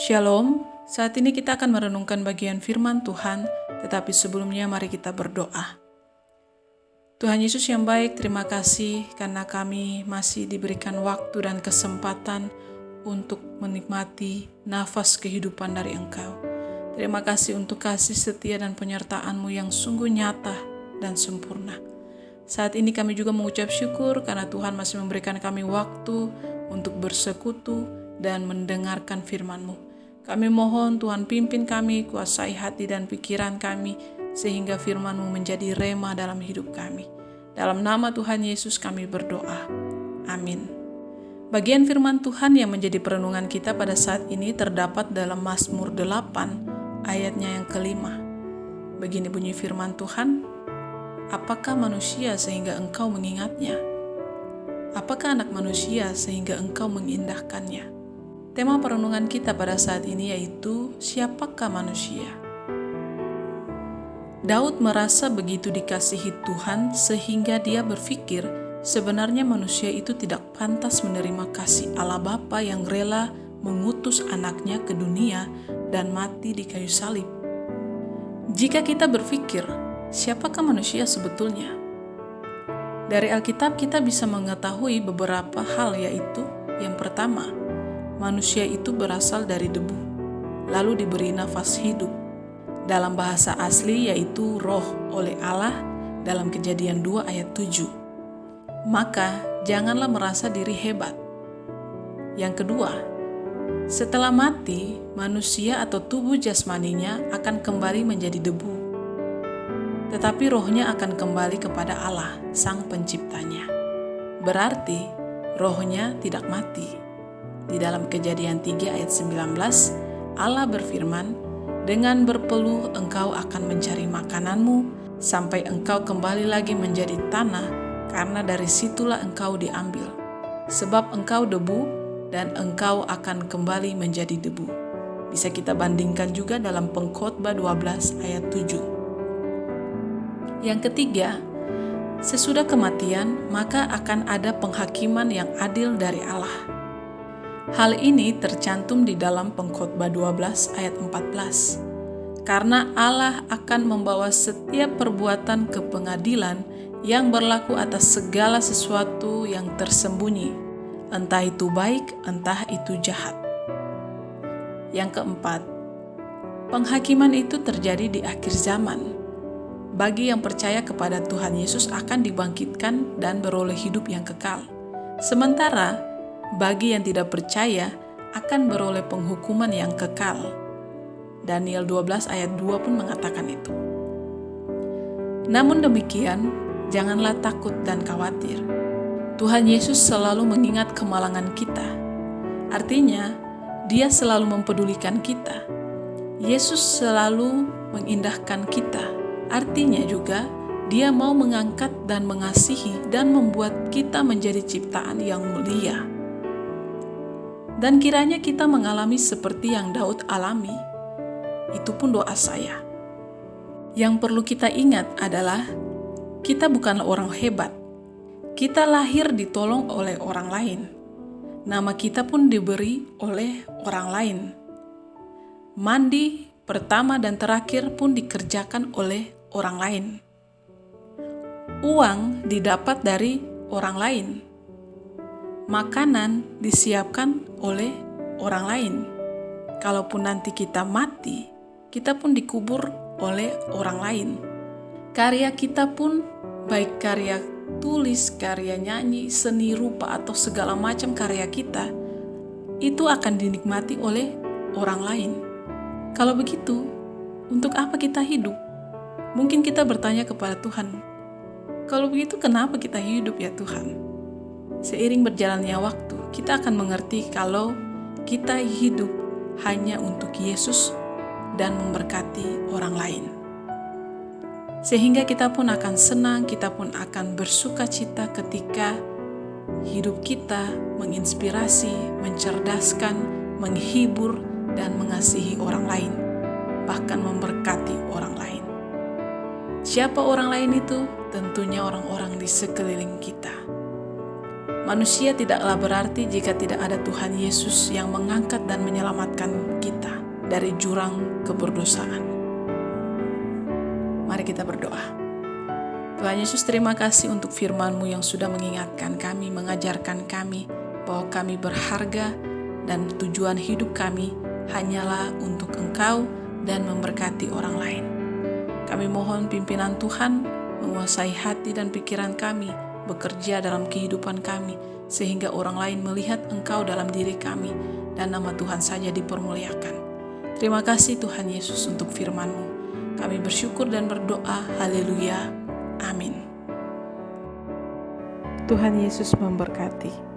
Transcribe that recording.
Shalom, saat ini kita akan merenungkan bagian firman Tuhan, tetapi sebelumnya mari kita berdoa. Tuhan Yesus yang baik, terima kasih karena kami masih diberikan waktu dan kesempatan untuk menikmati nafas kehidupan dari Engkau. Terima kasih untuk kasih setia dan penyertaan-Mu yang sungguh nyata dan sempurna. Saat ini kami juga mengucap syukur karena Tuhan masih memberikan kami waktu untuk bersekutu dan mendengarkan firman-Mu. Kami mohon Tuhan pimpin kami, kuasai hati dan pikiran kami, sehingga firman-Mu menjadi rema dalam hidup kami. Dalam nama Tuhan Yesus kami berdoa. Amin. Bagian firman Tuhan yang menjadi perenungan kita pada saat ini terdapat dalam Mazmur 8, ayatnya yang kelima. Begini bunyi firman Tuhan, apakah manusia sehingga engkau mengingatnya? Apakah anak manusia sehingga engkau mengindahkannya? Tema perenungan kita pada saat ini yaitu, siapakah manusia? Daud merasa begitu dikasihi Tuhan sehingga dia berpikir sebenarnya manusia itu tidak pantas menerima kasih Allah Bapa yang rela mengutus anaknya ke dunia dan mati di kayu salib. Jika kita berpikir, siapakah manusia sebetulnya? Dari Alkitab kita bisa mengetahui beberapa hal, yaitu yang pertama, manusia itu berasal dari debu, lalu diberi nafas hidup. Dalam bahasa asli yaitu roh oleh Allah dalam Kejadian 2 ayat 7. Maka janganlah merasa diri hebat. Yang kedua, setelah mati, manusia atau tubuh jasmaninya akan kembali menjadi debu. Tetapi rohnya akan kembali kepada Allah, Sang Penciptanya. Berarti rohnya tidak mati. Di dalam Kejadian 3 ayat 19, Allah berfirman, dengan berpeluh engkau akan mencari makananmu, sampai engkau kembali lagi menjadi tanah, karena dari situlah engkau diambil. Sebab engkau debu, dan engkau akan kembali menjadi debu. Bisa kita bandingkan juga dalam Pengkhotbah 12 ayat 7. Yang ketiga, sesudah kematian, maka akan ada penghakiman yang adil dari Allah. Hal ini tercantum di dalam Pengkhotbah 12 ayat 14. Karena Allah akan membawa setiap perbuatan ke pengadilan yang berlaku atas segala sesuatu yang tersembunyi, entah itu baik, entah itu jahat. Yang keempat, penghakiman itu terjadi di akhir zaman. Bagi yang percaya kepada Tuhan Yesus akan dibangkitkan dan beroleh hidup yang kekal. Sementara bagi yang tidak percaya akan beroleh penghukuman yang kekal. Daniel 12 ayat 2 pun mengatakan itu. Namun demikian, janganlah takut dan khawatir. Tuhan Yesus selalu mengingat kemalangan kita. Artinya, Dia selalu mempedulikan kita. Yesus selalu mengindahkan kita. Artinya juga, Dia mau mengangkat dan mengasihi dan membuat kita menjadi ciptaan yang mulia. Dan kiranya kita mengalami seperti yang Daud alami. Itu pun doa saya. Yang perlu kita ingat adalah, kita bukanlah orang hebat. Kita lahir ditolong oleh orang lain. Nama kita pun diberi oleh orang lain. Mandi pertama dan terakhir pun dikerjakan oleh orang lain. Uang didapat dari orang lain. Makanan disiapkan oleh orang lain. Kalaupun nanti kita mati, kita pun dikubur oleh orang lain. Karya kita pun, baik karya tulis, karya nyanyi, seni rupa, atau segala macam karya kita, itu akan dinikmati oleh orang lain. Kalau begitu, untuk apa kita hidup? Mungkin kita bertanya kepada Tuhan, kalau begitu kenapa kita hidup ya Tuhan? Seiring berjalannya waktu, kita akan mengerti kalau kita hidup hanya untuk Yesus dan memberkati orang lain. Sehingga kita pun akan senang, kita pun akan bersuka cita ketika hidup kita menginspirasi, mencerdaskan, menghibur, dan mengasihi orang lain, bahkan memberkati orang lain. Siapa orang lain itu? Tentunya orang-orang di sekeliling kita. Manusia tidaklah berarti jika tidak ada Tuhan Yesus yang mengangkat dan menyelamatkan kita dari jurang keberdosaan. Mari kita berdoa. Tuhan Yesus, terima kasih untuk firman-Mu yang sudah mengingatkan kami, mengajarkan kami bahwa kami berharga dan tujuan hidup kami hanyalah untuk Engkau dan memberkati orang lain. Kami mohon pimpinan Tuhan menguasai hati dan pikiran kami, bekerja dalam kehidupan kami, sehingga orang lain melihat Engkau dalam diri kami dan nama Tuhan saja dipermuliakan. Terima kasih Tuhan Yesus untuk firman-Mu. Kami bersyukur dan berdoa, haleluya. Amin. Tuhan Yesus memberkati.